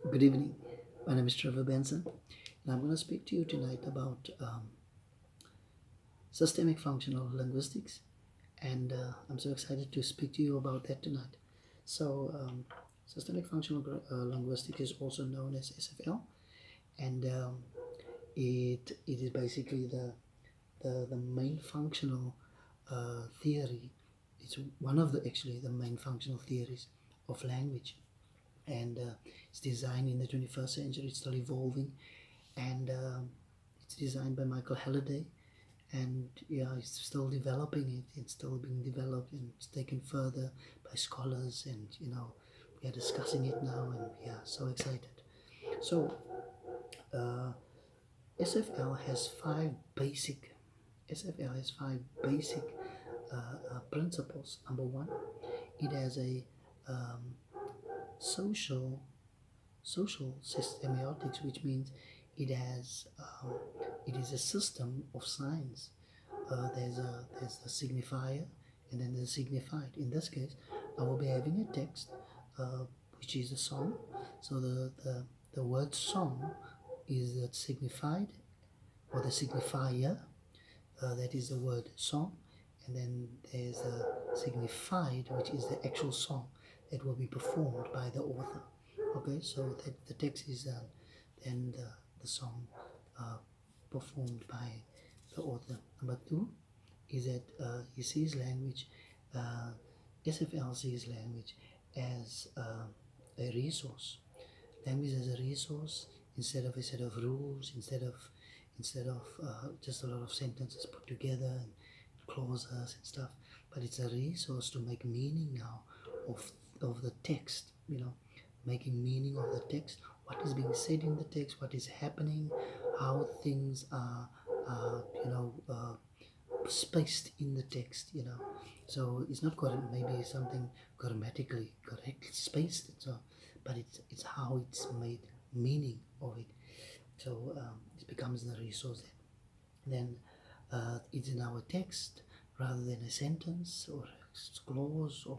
Good evening. My name is Trevor Benson, and I'm going to speak to you tonight about systemic functional linguistics. And I'm so excited to speak to you about that tonight. So, systemic functional linguistics is also known as SFL, and it is basically the main functional theory. It's one of the main functional theories of language, and it's designed in the 21st century. It's still evolving, and it's designed by Michael Halliday, and yeah, it's still developing it. It's still being developed, and it's taken further by scholars, and we are discussing it now, and yeah, so excited. So uh, SFL has five basic SFL has five basic principles. Number one, it has a um, social semiotics, which means it has it is a system of signs. There's a signifier, and then there's signified. In this case, I will be having a text, which is a song. So the word song is the signified or the signifier. That is the word song, and then there's a signified, which is the actual song that will be performed by the author. Okay, so that the text is then the song uh, performed by the author. Number two is that he sees language, uh, SFL sees language as a resource. Language as a resource instead of a set of rules, instead of just a lot of sentences put together and clauses and stuff. But it's a resource to make meaning now of the text. Making meaning of the text, what is being said in the text, what is happening, how things are, spaced in the text. So it's not correct, maybe something grammatically correct spaced, so but it's how it's made meaning of it. So it becomes the resource then it's in our text rather than a sentence or a clause, or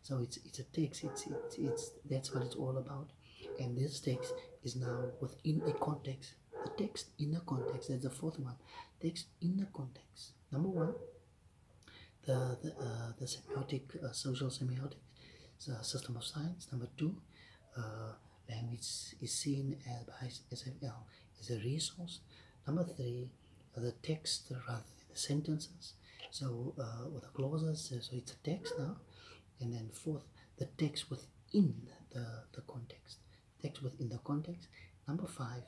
so it's a text. It's That's what it's all about. And this text is now within a context. The text in a context, that's the fourth one. Text in a context. Number one, the semiotic, social semiotic system of science. Number two, uh, language is seen as by SFL as a resource. Number three, the text rather than the sentences. So or the clauses. So it's a text now. And then fourth, the text within the context. Text within the context. Number five,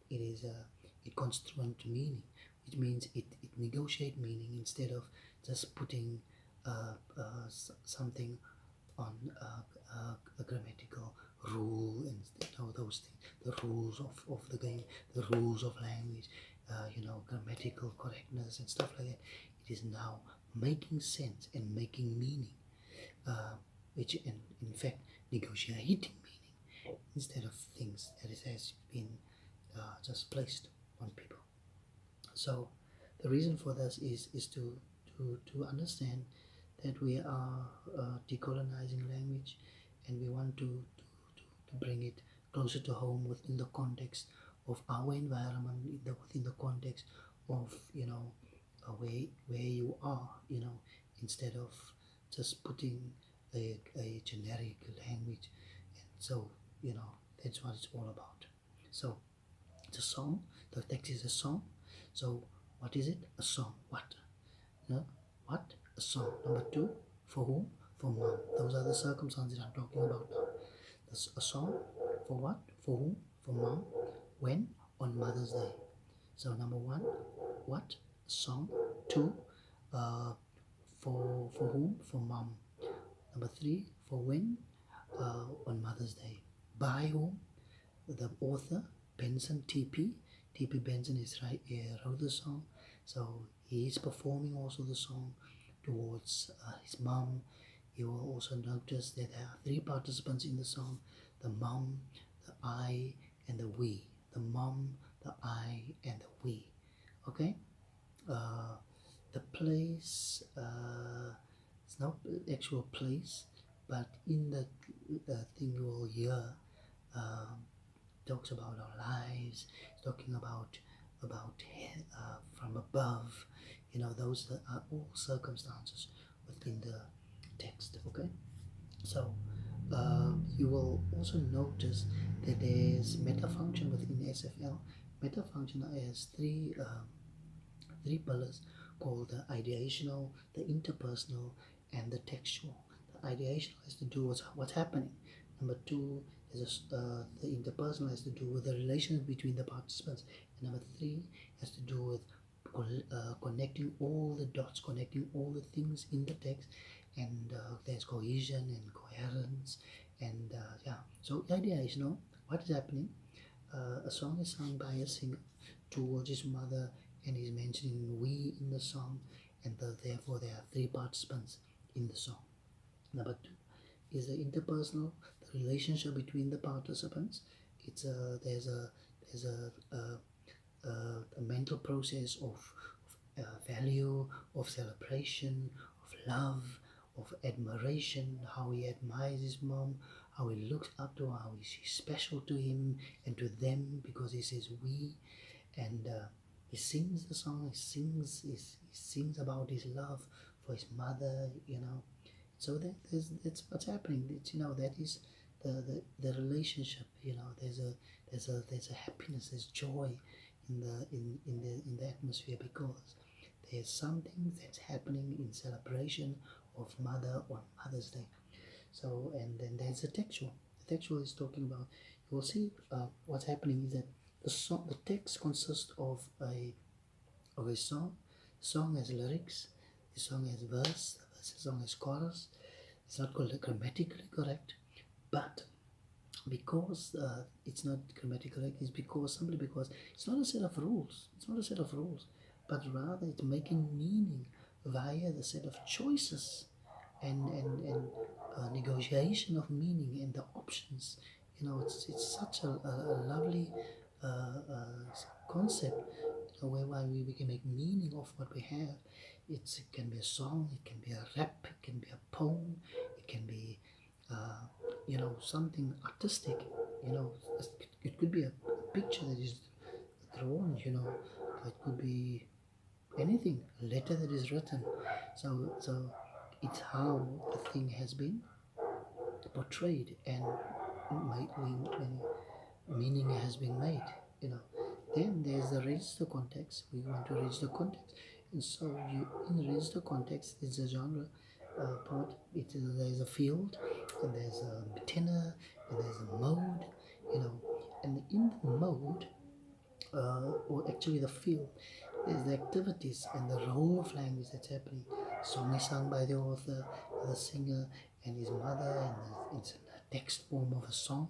it constituent meaning, which means it negotiate meaning instead of just putting something on a grammatical rule, and those things, the rules of the game, the rules of language, grammatical correctness and stuff like that. It is now making sense and making meaning, which in fact negotiating meaning instead of things that it has been just placed on people. So the reason for this is to understand that we are decolonizing language, and we want to bring it closer to home within the context of our environment, within the context of where you are, instead of just putting a generic language. And so that's what it's all about. So it's a song. The text is a song. So what is it? A song. What? No? What? A song. Number two, for whom? For mom. Those are the circumstances I'm talking about now. A song for what? For whom? For mom. When? On Mother's Day. So number one, what? A song. Two, for whom? For mom. Number three, for when? On Mother's Day. By whom? The author, Benson, T.P. Benson wrote the song, so he is performing also the song towards his mom. You will also notice that there are three participants in the song: the mom, the I, and the we. The mom, the I, and the we. Okay. The place, it's not the actual place, but in the thing you will hear um, talks about our lives, talking about from above. Those are all circumstances within the text. Okay, so you will also notice that there's metafunction within SFL. Metafunction has three pillars called the ideational, the interpersonal, and the textual. The ideational has to do with what's happening. Number two is the interpersonal has to do with the relations between the participants. And number three has to do with connecting all the dots, connecting all the things in the text, and there's cohesion and coherence, and yeah. So ideational, what is happening? A song is sung by a singer towards his mother, and he's mentioning we in the song, and therefore there are three participants in the song. Number two is the interpersonal, the relationship between the participants. It's a there's a mental process of value, of celebration, of love, of admiration, how he admires his mom, how he looks up to her, how she's special to him and to them because he says we, and he sings the song, he sings about his love for his mother, So that's what's happening. That is the relationship. There's a happiness, there's joy in the atmosphere because there's something that's happening in celebration of mother on Mother's Day. So, and then there's the textual. The textual is talking about. You will see what's happening is that the text consists of a song. The song has lyrics. The song has verse. The song has chorus. It's not grammatically correct, but because it's not grammatically correct, is simply because it's not a set of rules. It's not a set of rules, but rather it's making meaning via the set of choices and negotiation of meaning and the options. It's such a lovely concept, whereby we can make meaning of what we have. It can be a song, it can be a rap, it can be a poem, it can be something artistic. It could be a picture that is drawn. It could be anything, a letter that is written. So it's how the thing has been portrayed and meaning has been made. Then there's the register context. We want to register context, and so in register context is a genre part. There's a field, and there's a tenor, and there's a mode. And in the mode, or actually the field, is the activities and the role of language that's happening. Song is sung by the author, the singer, and his mother, and it's in a text form of a song.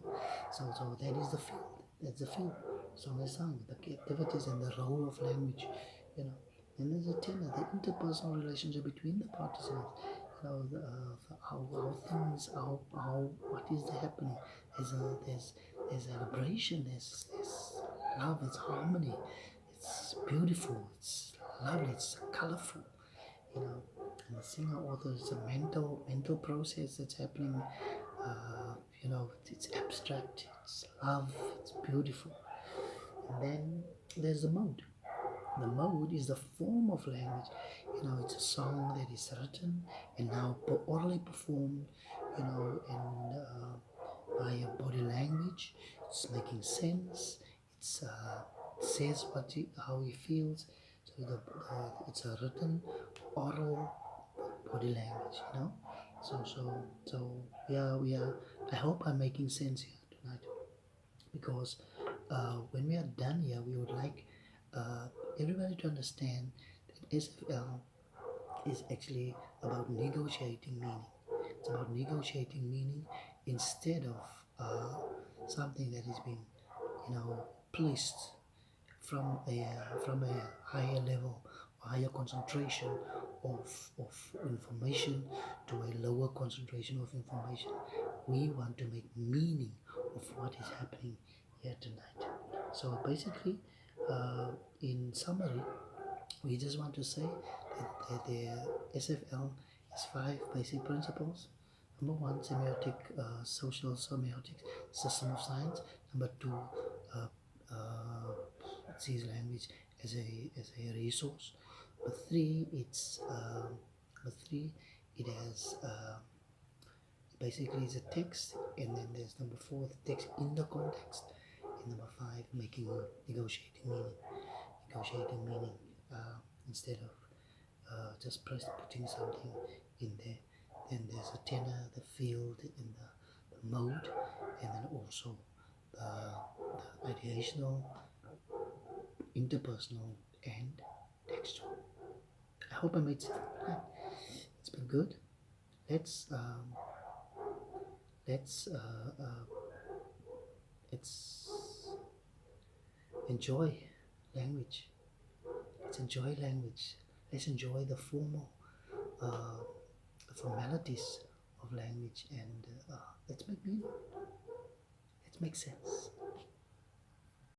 So that is the field. That's the field. Song is sung, the activities and the role of language. Then there's a tenor, the interpersonal relationship between the participants. How things, what is happening. There's celebration, there's love, it's harmony, it's beautiful, it's lovely, it's colorful, And the singer author is a mental process that's happening. It's abstract, it's love, it's beautiful. And then there's the mode. The mode is the form of language. It's a song that is written and now orally performed, and via body language. It's making sense. It says how he feels. So it's a written, oral body language. So we are. I hope I'm making sense here tonight, because when we are done here, we would like everybody to understand that SFL is actually about negotiating meaning. It's about negotiating meaning instead of something that is being, placed from a higher level, higher concentration of information to a lower concentration of information. We want to make meaning of what is happening here tonight. So basically, in summary, we just want to say that the SFL is 5 basic principles. Number one, semiotic, social semiotics, system of science. Number two, uh, uh, sees language as a resource. Number three, number three, it has basically is a text, and then there's number four, the text in the context, and number five, making negotiating meaning instead of just putting something in there. Then there's a tenor, the field, and the mode, and then also the ideational, interpersonal, and textual. I hope I made sense. It's been good. Let's um, let's uh, uh, let's enjoy language. Let's enjoy language. Let's enjoy the formal uh, formalities of language, and let's make meaning. Let's make sense.